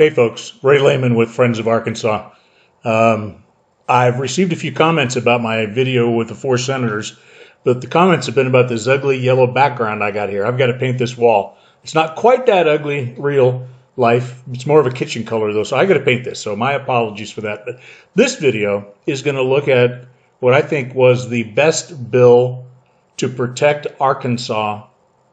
Hey folks, Ray Lehman with Friends of Arkansas. I've received a few comments about my video with the 4 senators, but the comments have been about this ugly yellow background I got here. I've got to paint this wall. It's not quite that ugly, real life. It's more of a kitchen color though, so I got to paint this. So my apologies for that. But this video is going to look at what I think was the best bill to protect Arkansas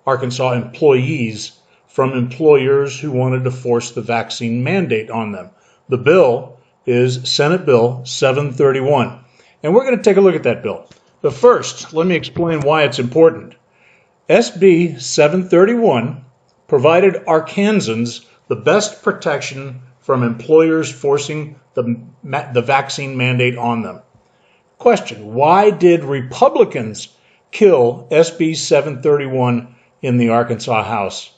employees from employers who wanted to force the vaccine mandate on them. The bill is Senate Bill 731. And we're going to take a look at that bill. But first, let me explain why it's important. SB 731 provided Arkansans the best protection from employers forcing the vaccine mandate on them. Question: why did Republicans kill SB 731 in the Arkansas House?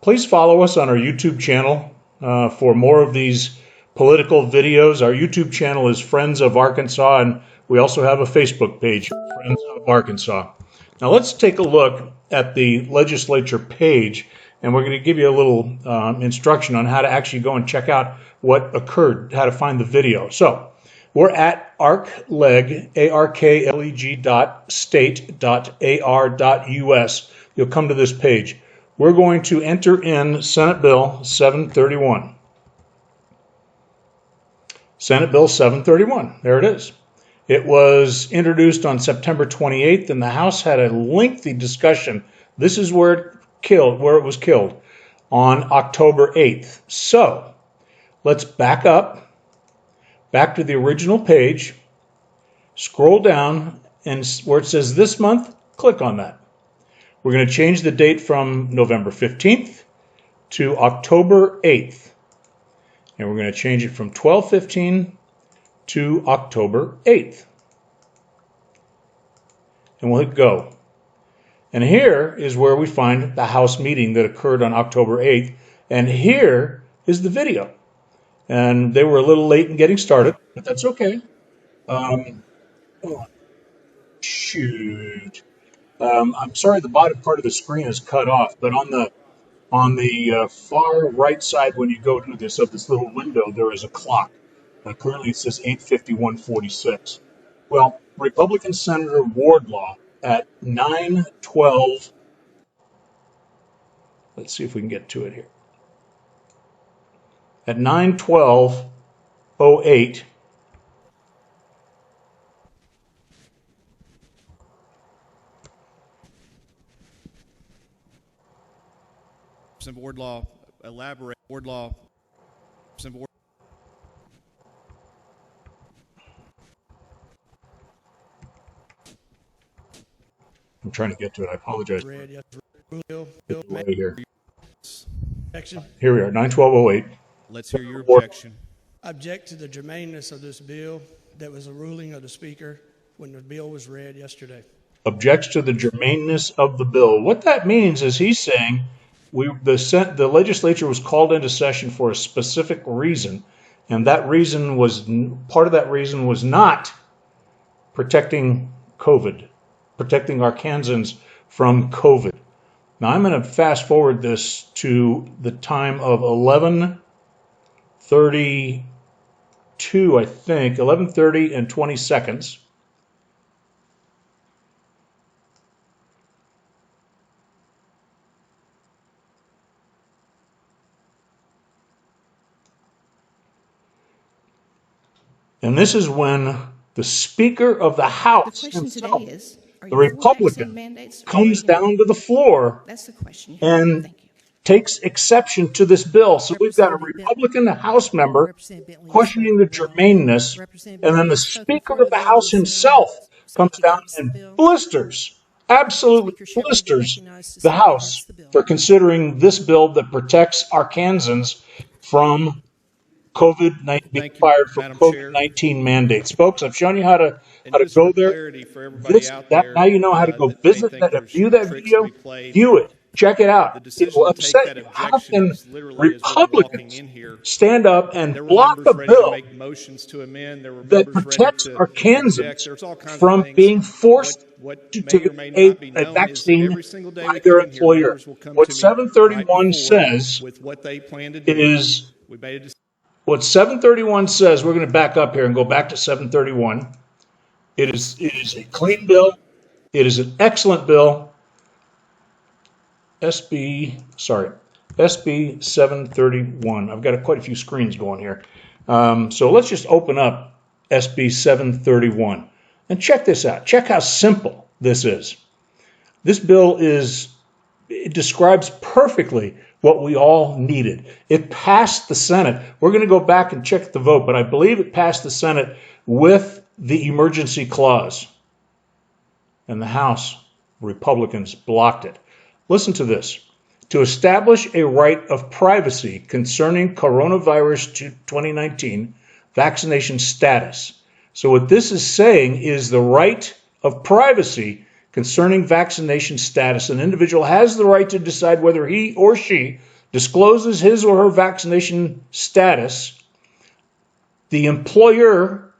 Please follow us on our YouTube channel for more of these political videos. Our YouTube channel is Friends of Arkansas, and we also have a Facebook page, Friends of Arkansas. Now let's take a look at the legislature page, and we're going to give you a little instruction on how to actually go and check out what occurred, how to find the video. So we're at arcleg, arkleg.state.ar.us. You'll come to this page. We're going to enter in Senate Bill 731. Senate Bill 731. There it is. It was introduced on September 28th, and the House had a lengthy discussion. This is where it was killed, on October 8th. So let's back up, back to the original page, scroll down, and where it says this month, click on that. We're going to change the date from November 15th to October 8th. And we're going to change it from 12/15 to October 8th. And we'll hit go. And here is where we find the House meeting that occurred on October 8th. And here is the video. And they were a little late in getting started, but that's okay. Shoot. I'm sorry the bottom part of the screen is cut off, but on the far right side when you go to this little window, there is a clock. Currently it says 8:51:46. Well, Republican Senator Wardlaw at 9:12. Let's see if we can get to it here. At 9:12:08. Wardlaw, elaborate. Wardlaw. I'm trying to get to it. I apologize. Right here. Here we are, 9:12:08. Let's hear your objection. Object to the germaneness of this bill. That was a ruling of the Speaker when the bill was read yesterday. Objects to the germaneness of the bill. What that means is he's saying the legislature was called into session for a specific reason, and that reason was part of that reason was not protecting COVID, protecting Arkansans from COVID. Now I'm going to fast forward this to the time of 11:32, I think, 11:30 and 20 seconds. And this is when the Speaker of the House himself, the Republican, comes down to the floor and takes exception to this bill. So we've got a Republican House member questioning the germaneness, and then the Speaker of the House himself comes down and absolutely blisters the House for considering this bill that protects Arkansans from being fired from COVID-19 mandates. Folks, I've shown you how to go there. Now you know how to go visit that and view that video. View it. Check it out. It will upset you. How can Republicans stand up and block a bill that protects Arkansans from being forced what to may or may not be a known is vaccine every single day by we their come in here, employer. members will come What to me right 731 before says with what they plan to do. is, We made a decision. what 731 says, we're going to back up here and go back to 731. It is a clean bill. It is an excellent bill. SB 731. I've got quite a few screens going here. So let's just open up SB 731 and check this out. Check how simple this is. This bill it describes perfectly what we all needed. It passed the Senate. We're going to go back and check the vote, but I believe it passed the Senate with the emergency clause. And the House Republicans blocked it. Listen to this. To establish a right of privacy concerning coronavirus 2019 vaccination status. So what this is saying is the right of privacy concerning vaccination status. An individual has the right to decide whether he or she discloses his or her vaccination status. The employer,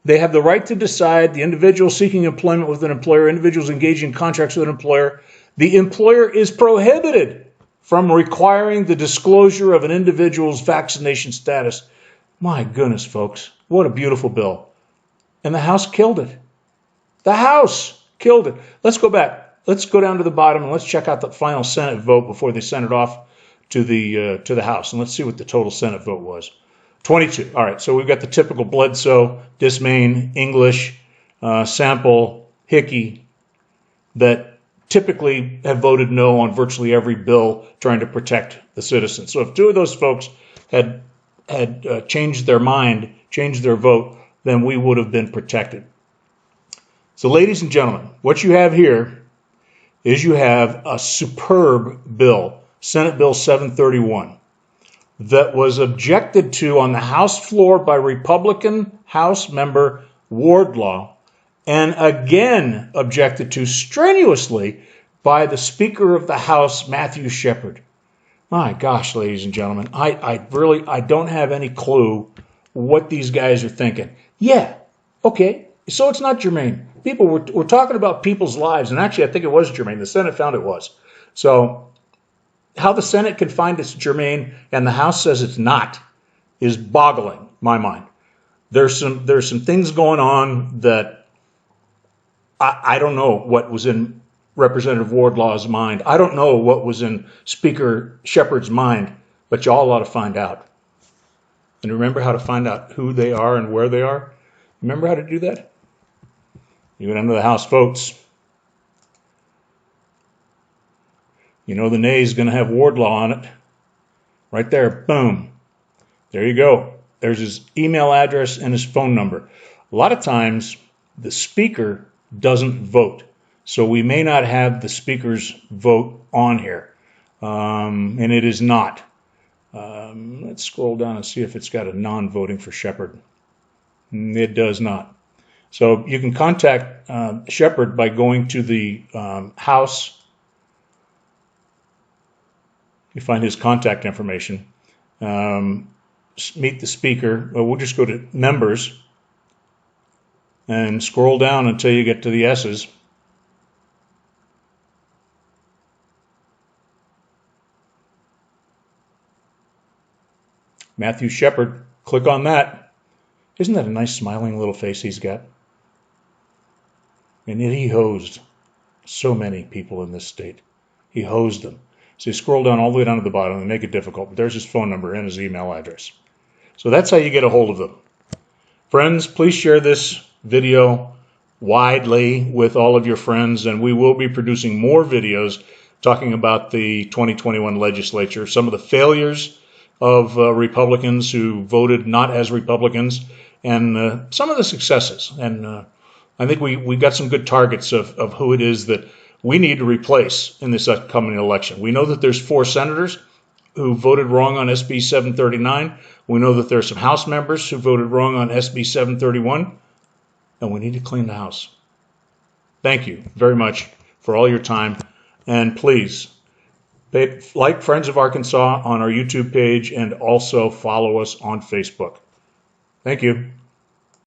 they have the right to decide, the individual seeking employment with an employer, individuals engaging in contracts with an employer, the employer is prohibited from requiring the disclosure of an individual's vaccination status. My goodness, folks, what a beautiful bill. And the House killed it. The House killed it. Let's go back. Let's go down to the bottom and let's check out the final Senate vote before they sent it off to the House. And let's see what the total Senate vote was. 22. All right, so we've got the typical Bledsoe, Dismayne, English, Sample, Hickey that typically have voted no on virtually every bill trying to protect the citizens. So if two of those folks had changed their mind, changed their vote, then we would have been protected. So ladies and gentlemen, what you have here is you have a superb bill, Senate Bill 731, that was objected to on the House floor by Republican House member Wardlaw, and again objected to strenuously by the Speaker of the House, Matthew Shepard. My gosh, ladies and gentlemen, I don't have any clue what these guys are thinking. Yeah, okay, so it's not germane. People, we're talking about people's lives, and actually I think it was germane. The Senate found it was. So how the Senate can find it's germane and the House says it's not is boggling my mind. There's some things going on that I don't know what was in Representative Wardlaw's mind. I don't know what was in Speaker Shepard's mind, but y'all ought to find out. And remember how to find out who they are and where they are? Remember how to do that? You go down to the House votes. You know the nay is going to have Wardlaw on it. Right there, boom. There you go. There's his email address and his phone number. A lot of times, the Speaker doesn't vote. So we may not have the Speaker's vote on here. And it is not. Let's scroll down and see if it's got a non-voting for Shepard. It does not. So you can contact Shepard by going to the House. You find his contact information. Meet the Speaker. Well, we'll just go to Members and scroll down until you get to the S's. Matthew Shepard, click on that. Isn't that a nice smiling little face he's got? And he hosed so many people in this state. He hosed them. So you scroll down all the way down to the bottom and make it difficult. But there's his phone number and his email address. So that's how you get a hold of them. Friends, please share this video widely with all of your friends. And we will be producing more videos talking about the 2021 legislature, some of the failures of Republicans who voted not as Republicans, and some of the successes. And I think we got some good targets of who it is that we need to replace in this upcoming election. We know that there's 4 senators who voted wrong on SB 739. We know that there's some House members who voted wrong on SB 731. And we need to clean the House. Thank you very much for all your time. And please, like Friends of Arkansas on our YouTube page and also follow us on Facebook. Thank you.